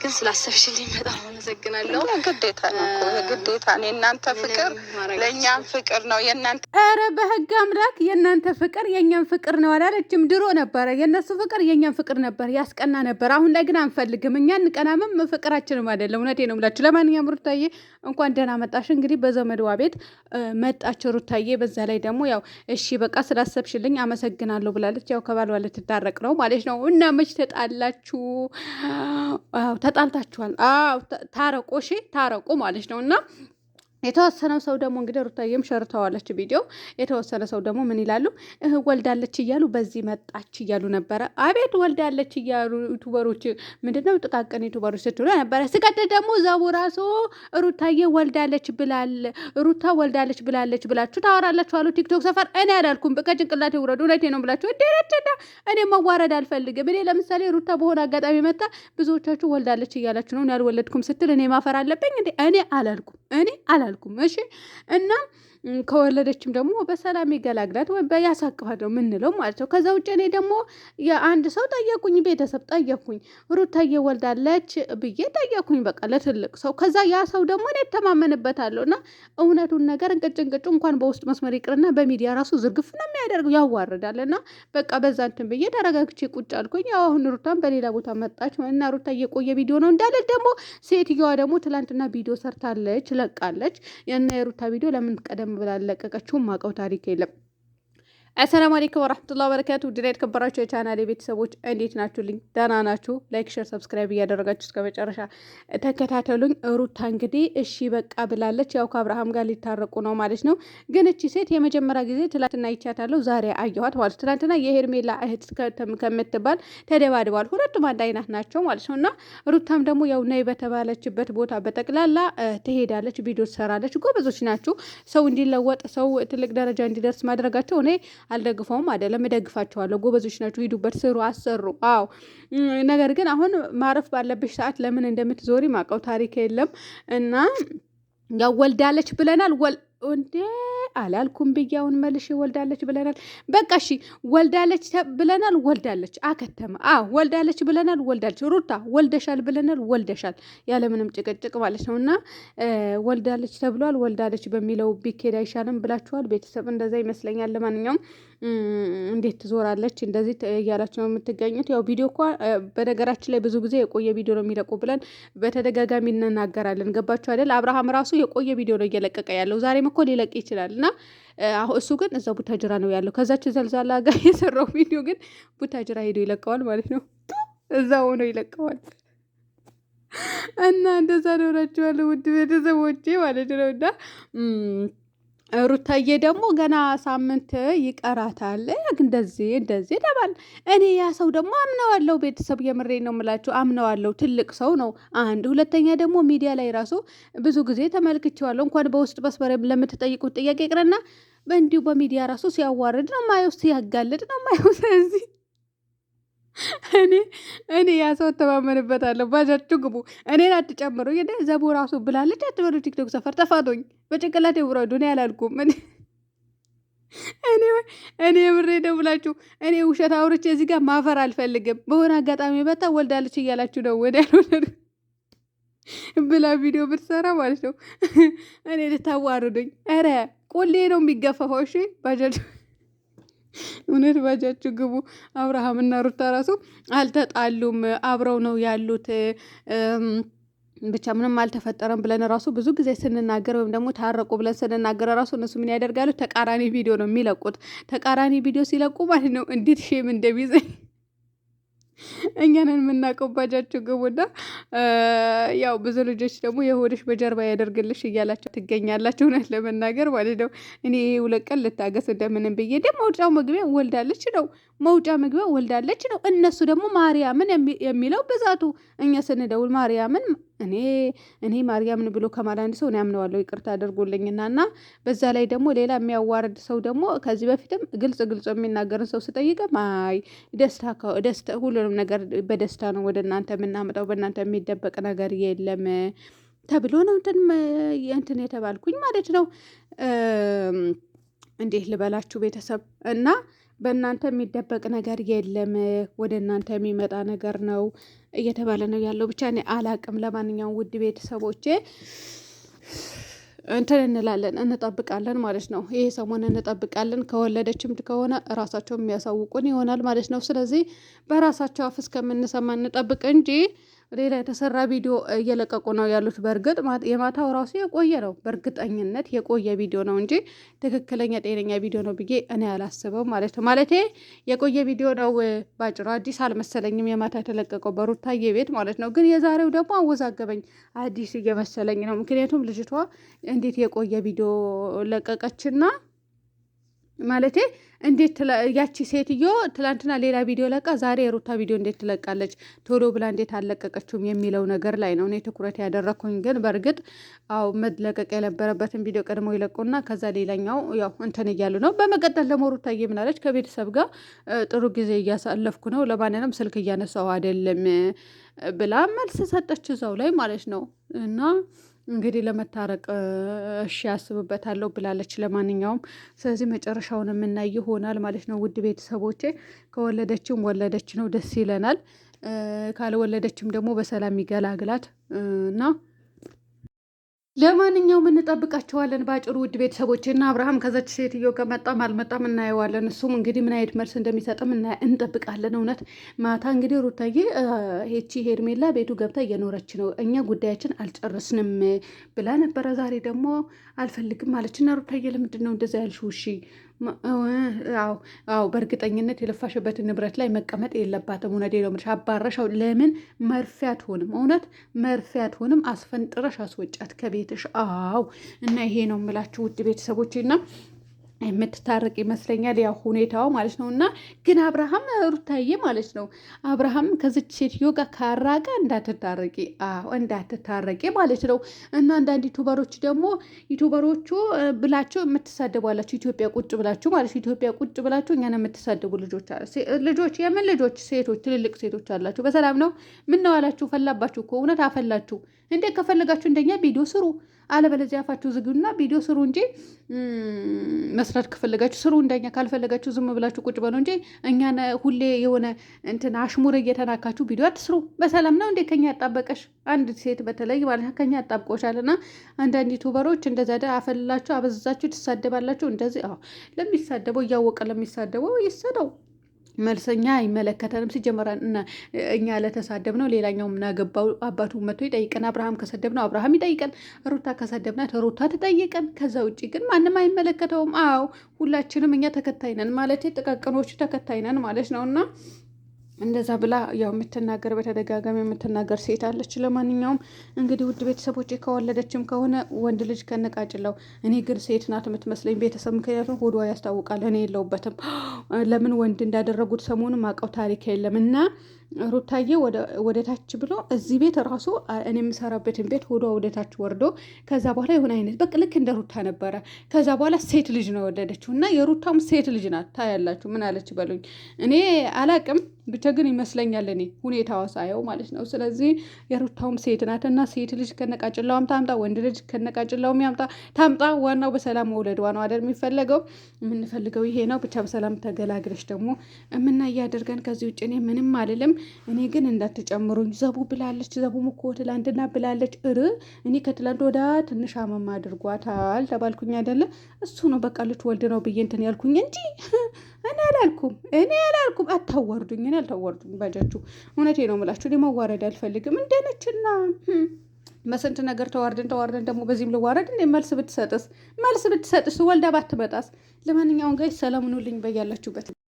ግን ስላሰብሽልኝ በጣም አመሰግናለሁ። ግዴታ ነው እኮ ግዴታ ነው። የእናንተ ፍቅር ለእኛም ፍቅር ነው። የእናንተ ኧረ በህግ አምላክ የእናንተ ፍቅር የእኛም ፍቅር ነው አላለችም? ድሮ ነበረ የእነሱ ፍቅር የእኛም ፍቅር ነበር፣ ያስቀና ነበር። አሁን ላይ ግን አንፈልግም። እኛ እንቀናምም ፍቅራችንም አይደለም። እውነቴ ነው የምላችሁ። ለማንኛውም ሩታዬ እንኳን ደህና መጣሽ። እንግዲህ በዘመድዋ ቤት መጣች ሩታዬ። በዛ ላይ ደግሞ ያው እሺ በቃ ስላሰብሽልኝ አመሰግናለሁ ብላለች። ያው ከባሏ ልትታረቅ ነው ማለት ነው። እና መች ተጣላችሁ? አዎ ተጣልታችኋል። አዎ ታረቁ፣ እሺ ታረቁ ማለት ነው። እና የተወሰነው ሰው ደግሞ እንግዲህ ሩታዬም ሸርተዋለች ቪዲዮ። የተወሰነ ሰው ደግሞ ምን ይላሉ? ወልዳለች እያሉ በዚህ መጣች እያሉ ነበረ። አቤት ወልዳለች እያሉ ዩቱበሮች ምንድነው ጥቃቅን ዩቱበሮች ስትሉ ነበረ። ስቀጥል ደግሞ ዛቡ ራሱ ሩታዬ ወልዳለች ሩታ ወልዳለች ብላለች ብላችሁ ታወራላችሁ አሉ ቲክቶክ ሰፈር። እኔ አላልኩም። ከጭንቅላቴ ውረዱ። እውነቴ ነው ብላችሁ እንዴረችና እኔ መዋረድ አልፈልግም። እኔ ለምሳሌ ሩታ በሆነ አጋጣሚ መጣ ብዙዎቻችሁ ወልዳለች እያላችሁ ነው። ያልወለድኩም ስትል እኔ ማፈር አለብኝ እንዴ? እኔ አላልኩም። እሺ እና ከወለደችም ደግሞ በሰላም ይገላግላት ወይ በያሳቅፋት ነው የምንለው ማለት ነው። ከዛ ውጭ እኔ ደግሞ የአንድ ሰው ጠየቁኝ፣ ቤተሰብ ጠየቁኝ፣ ሩታዬ ወልዳለች ብዬ ጠየቁኝ፣ በቃ ለትልቅ ሰው። ከዛ ያ ሰው ደግሞ እኔ እተማመንበታለሁ እና እውነቱን ነገር እንቅጭ እንኳን በውስጥ መስመር ይቅርና በሚዲያ ራሱ ዝርግፍ ነው የሚያደርገው፣ ያዋርዳል። እና በቃ በዛ እንትን ብዬ ተረጋግቼ ቁጭ አልኩኝ። ያው አሁን ሩታን በሌላ ቦታ መጣች እና ሩታ የቆየ ቪዲዮ ነው እንዳለች ደግሞ ሴትዮዋ ደግሞ ትላንትና ቪዲዮ ሰርታለች፣ ለቃለች። እና የሩታ ቪዲዮ ለምን ቀደም ብላ ለቀቀችው ማቀው ታሪክ የለም። አሰላሙ አለይኩም ወራህመቱላሂ ወበረካቱ። ውድ እና የተከበራችሁ የቻናሌ ቤተሰቦች እንዴት ናችሁልኝ? ደህና ናችሁ? ላይክ፣ ሼር፣ ሰብስክራይብ እያደረጋችሁ እስከ መጨረሻ ተከታተሉኝ። ሩታ እንግዲህ እሺ በቃ ብላለች። ያው ከአብርሃም ጋር ሊታረቁ ነው ማለት ነው። ግን እቺ ሴት የመጀመሪያ ጊዜ ትላንትና ይቻታለሁ፣ ዛሬ አየኋት ማለት ትላንትና የሄርሜላ እህት ከምትባል ተደባድበዋል። ሁለቱም አንድ አይነት ናቸው ማለት ነው። እና ሩታም ደግሞ ያው ነይ በተባለችበት ቦታ በጠቅላላ ትሄዳለች፣ ቪዲዮ ትሰራለች። ጎበዞች ናችሁ። ሰው እንዲለወጥ ሰው ትልቅ ደረጃ እንዲደርስ ማድረጋቸው እኔ አልደግፈውም አይደለም፣ እደግፋቸዋለሁ። ጎበዞች ናችሁ፣ ሂዱበት፣ ስሩ፣ አሰሩ። አዎ ነገር ግን አሁን ማረፍ ባለብሽ ሰዓት ለምን እንደምትዞሪ ማቀው ታሪክ የለም። እና ያው ወልዳለች ብለናል። እንዴ አላልኩም ብያውን መልሽ ወልዳለች ብለናል። በቃ እሺ ወልዳለች ብለናል። ወልዳለች አከተመ። ወልዳለች ብለናል። ወልዳለች። ሩታ ወልደሻል ብለናል። ወልደሻል ያለምንም ጭቅጭቅ ማለት ነው። እና ወልዳለች ተብሏል። ወልዳለች በሚለው ቢኬድ አይሻልም ብላችኋል ቤተሰብ። እንደዛ ይመስለኛል። ለማንኛውም እንዴት ትዞራለች እንደዚህ እያላችሁ ነው የምትገኙት። ያው ቪዲዮ እኮ በነገራችን ላይ ብዙ ጊዜ የቆየ ቪዲዮ ነው የሚለቁ ብለን በተደጋጋሚ እንናገራለን። ገባችሁ አይደል? አብርሃም ራሱ የቆየ ቪዲዮ ነው እየለቀቀ ያለው። ዛሬም እኮ ሊለቅ ይችላል። እና እሱ ግን እዛ ቡታጅራ ነው ያለው። ከዛች ዘልዛላ ጋር የሰራው ቪዲዮ ግን ቡታጅራ ሄዶ ይለቀዋል ማለት ነው። እዛ ሆኖ ይለቀዋል። እና እንደዛ ነው ናቸዋለሁ ውድ ቤተሰቦቼ ማለት ነው። እና ሩታዬ ደግሞ ገና ሳምንት ይቀራታል። እንደዚህ ተባል። እኔ ያ ሰው ደግሞ አምነዋለሁ። ቤተሰብ የምሬ ነው የምላችሁ፣ አምነዋለሁ። ትልቅ ሰው ነው። አንድ ሁለተኛ ደግሞ ሚዲያ ላይ ራሱ ብዙ ጊዜ ተመልክቼዋለሁ። እንኳን በውስጥ መስመር ለምትጠይቁት ጥያቄ ይቅርና በእንዲሁ በሚዲያ ራሱ ሲያዋርድ ነው ማየው፣ ሲያጋልጥ ነው ማየው። ስለዚህ እኔ ያ ሰው ተማመንበታለሁ። ባጃችሁ ግቡ፣ እኔን አትጨምሩ። ዘቦ ራሱ ብላለች አትበሉ። ቲክቶክ ሰፈር ተፋቶኝ በጭንቅላቴ ውረዱ። እኔ አላልኩም። እኔ የምሬ ነው ብላችሁ እኔ ውሸት አውርቼ እዚህ ጋር ማፈር አልፈልግም። በሆነ አጋጣሚ መጣ ወልዳለች እያላችሁ ነው ወደ ያልሆነ ብላ ቪዲዮ ብትሰራ ማለት ነው። እኔ ልታዋርዱኝ። ኧረ ቆሌ ነው የሚገፈፈው። እሺ ባጃጅ እውነት ባጃችሁ ግቡ። አብርሃም እና ሩታ ራሱ አልተጣሉም፣ አብረው ነው ያሉት። ብቻ ምንም አልተፈጠረም ብለን ራሱ ብዙ ጊዜ ስንናገር ወይም ደግሞ ታረቁ ብለን ስንናገር ራሱ እነሱ ምን ያደርጋሉ? ተቃራኒ ቪዲዮ ነው የሚለቁት። ተቃራኒ ቪዲዮ ሲለቁ ማለት ነው እንዴት ሼም እንደሚይዘኝ እኛንን የምናቀባጃችሁ ግቡና ያው ብዙ ልጆች ደግሞ የሆድሽ በጀርባ ያደርግልሽ እያላቸው ትገኛላችሁ። እውነት ለመናገር ማለት ነው እኔ ሁለት ቀን ልታገስ እንደምንም ብዬ ደ መውጫው መግቢያ ወልዳለች ነው፣ መውጫ መግቢያ ወልዳለች ነው። እነሱ ደግሞ ማርያምን የሚለው ብዛቱ፣ እኛ ስንደውል ማርያምን እኔ ማርያምን ብሎ ከማል አንድ ሰው እኔ አምነዋለሁ። ይቅርታ አድርጎልኝና እና በዛ ላይ ደግሞ ሌላ የሚያዋርድ ሰው ደግሞ ከዚህ በፊትም ግልጽ የሚናገርን ሰው ስጠይቀ ማይ ደስታ ሁሉንም ነገር በደስታ ነው ወደ እናንተ የምናመጣው፣ በእናንተ የሚደበቅ ነገር የለም ተብሎ ነው እንትን የተባልኩኝ ማለት ነው። እንዴት ልበላችሁ ቤተሰብ። እና በእናንተ የሚደበቅ ነገር የለም፣ ወደ እናንተ የሚመጣ ነገር ነው እየተባለ ነው ያለው። ብቻ እኔ አላቅም። ለማንኛውም ውድ ቤተሰቦቼ እንትን እንላለን እንጠብቃለን ማለት ነው። ይሄ ሰሞን እንጠብቃለን። ከወለደችም ከሆነ ራሳቸው የሚያሳውቁን ይሆናል ማለት ነው። ስለዚህ በራሳቸው አፍ እስከምንሰማ እንጠብቅ እንጂ ሌላ የተሰራ ቪዲዮ እየለቀቁ ነው ያሉት። በእርግጥ የማታው ራሱ የቆየ ነው፣ በእርግጠኝነት የቆየ ቪዲዮ ነው እንጂ ትክክለኛ ጤነኛ ቪዲዮ ነው ብዬ እኔ አላስበውም ማለት ነው። ማለቴ የቆየ ቪዲዮ ነው፣ ባጭሩ አዲስ አልመሰለኝም የማታ የተለቀቀው በሩታዬ ቤት ማለት ነው። ግን የዛሬው ደግሞ አወዛገበኝ፣ አዲስ እየመሰለኝ ነው። ምክንያቱም ልጅቷ እንዴት የቆየ ቪዲዮ ለቀቀችና ማለቴ እንዴት ያቺ ሴትዮ ትላንትና ሌላ ቪዲዮ ለቃ ዛሬ የሩታ ቪዲዮ እንዴት ትለቃለች ቶሎ ብላ እንዴት አልለቀቀችውም የሚለው ነገር ላይ ነው እኔ ትኩረት ያደረኩኝ። ግን በእርግጥ አው መለቀቅ የነበረበትን ቪዲዮ ቀድሞ ይለቁና ከዛ ሌላኛው ያው እንትን እያሉ ነው። በመቀጠል ደግሞ ሩታዬ ምናለች? ከቤተሰብ ጋር ጥሩ ጊዜ እያሳለፍኩ ነው፣ ለማንንም ስልክ እያነሳው አይደለም ብላ መልስ ሰጠች እዛው ላይ ማለት ነው። እና እንግዲህ ለመታረቅ እሺ ያስብበታለሁ ብላለች። ለማንኛውም ስለዚህ መጨረሻውን የምናይ ይሆናል ማለት ነው። ውድ ቤተሰቦቼ ከወለደችም ወለደች ነው፣ ደስ ይለናል። ካልወለደችም ደግሞ በሰላም ይገላግላት እና ለማንኛውም እንጠብቃቸዋለን ባጭሩ ውድ ቤተሰቦች እና አብርሃም ከዛች ሴትዮ ከመጣም አልመጣም እናየዋለን። እሱም እንግዲህ ምን አይነት መልስ እንደሚሰጥም እንጠብቃለን። እውነት ማታ እንግዲህ ሩታዬ ሄቺ ሄርሜላ ቤቱ ገብታ እየኖረች ነው፣ እኛ ጉዳያችን አልጨረስንም ብላ ነበረ። ዛሬ ደግሞ አልፈልግም ማለች እና ሩታዬ ለምንድን ነው እንደዛ ያልሽው? እሺ አዎ በእርግጠኝነት የለፋሽበትን ንብረት ላይ መቀመጥ የለባትም። እውነቴን ነው የምልሽ። አባረሻው ለምን መርፌ አትሆንም? እውነት መርፌ አትሆንም? አስፈንጥረሽ አስወጫት ከቤትሽ። አዎ እና ይሄ ነው የምላችሁ ውድ ቤተሰቦች እና የምትታረቅ ይመስለኛል ያው ሁኔታው ማለት ነው። እና ግን አብርሃም ሩታዬ ማለት ነው አብርሃም ከዚች ሴትዮ ጋር ካራቀ እንዳትታረቂ፣ እንዳትታረቂ ማለት ነው። እና አንዳንድ ዩቱበሮች ደግሞ ዩቱበሮቹ ብላችሁ የምትሳደቧላችሁ ኢትዮጵያ ቁጭ ብላችሁ ማለት ኢትዮጵያ ቁጭ ብላችሁ እኛን የምትሳደቡ ልጆች የምን ልጆች ሴቶች፣ ትልልቅ ሴቶች አላችሁ። በሰላም ነው ምን ነው አላችሁ? ፈላባችሁ እኮ እውነት አፈላችሁ እንዴ? ከፈለጋችሁ እንደኛ ቪዲዮ ስሩ፣ አለበለዚያ አፋችሁ ዝጉና ቪዲዮ ስሩ እንጂ መስራት ከፈለጋችሁ ስሩ። እንደኛ ካልፈለጋችሁ ዝም ብላችሁ ቁጭ በሉ እንጂ እኛን ሁሌ የሆነ እንትን አሽሙር እየተናካችሁ ቪዲዮ አትስሩ። በሰላም ነው እንዴ ከኛ ያጣበቀሽ? አንድ ሴት በተለይ ማለት ከኛ ያጣብቆሻልና አንዳንድ ዩቱበሮች እንደዛ አፈላችሁ አበዛችሁ ትሳደባላችሁ። እንደዚህ ለሚሳደበው እያወቀ ለሚሳደበው ይሰደው። መልሰኛ አይመለከተንም። ሲጀመር እኛ ለተሳደብ ነው ሌላኛው ምናገባው አባቱ መጥቶ ይጠይቀን። አብርሃም ከሰደብ ነው አብርሃም ይጠይቀን። ሩታ ከሰደብናት ሩታ ትጠይቀን። ከዛ ውጭ ግን ማንም አይመለከተውም። አዎ ሁላችንም እኛ ተከታይ ነን ማለት ጥቃቅኖቹ ተከታይ ነን ማለት ነው። እና እንደዛ ብላ ያው የምትናገር በተደጋጋሚ የምትናገር ሴት አለች። ለማንኛውም እንግዲህ ውድ ቤተሰቦች ከወለደችም ከሆነ ወንድ ልጅ ከነቃጭለው፣ እኔ ግን ሴት ናት የምትመስለኝ ቤተሰብ፣ ምክንያቱም ሆዷ ያስታውቃል። እኔ የለውበትም ለምን ወንድ እንዳደረጉት ሰሞኑን ማውቀው ታሪክ የለም። እና ሩታዬ ወደ ታች ብሎ እዚህ ቤት ራሱ እኔ የምሰራበትን ቤት ሆዷ ወደ ታች ወርዶ ከዛ በኋላ የሆነ አይነት በቃ ልክ እንደ ሩታ ነበረ። ከዛ በኋላ ሴት ልጅ ነው የወለደችው እና የሩታም ሴት ልጅ ናት። ታያላችሁ። ምን አለች በሉኝ። እኔ አላቅም ብቻ ግን ይመስለኛል እኔ ሁኔታዋ ሳየው ማለት ነው። ስለዚህ የሩታውም ሴት ናት እና ሴት ልጅ ከነቃጭላውም ታምጣ፣ ወንድ ልጅ ከነቃጭላውም ታምጣ። ዋናው በሰላም መውለዷ ነው አይደል የሚፈለገው። የምንፈልገው ይሄ ነው። ብቻ በሰላም ተገላግለች ደግሞ የምናይ ያደርገን። ከዚህ ውጭ እኔ ምንም አልልም። እኔ ግን እንዳትጨምሩኝ። ዘቡ ብላለች። ዘቡም እኮ ትላንትና ብላለች። እኔ ከትላንት ወዳ ትንሽ አመማ አድርጓታል ተባልኩኝ አይደለ? እሱ ነው በቃ ልትወልድ ነው ብዬ እንትን ያልኩኝ እንጂ እኔ አላልኩም። አታዋርዱኝ። እኔ አልታዋርዱኝ ባጃችሁ። እውነቴ ነው የምላችሁ። እኔ መዋረድ አልፈልግም። እንደነችና በስንት ነገር ተዋርደን ደግሞ በዚህም ልዋረድ እንዴ? መልስ ብትሰጥስ ወልዳ ባትመጣስ? ለማንኛውም ጋይ ሰላም ሁኑልኝ በያላችሁበት።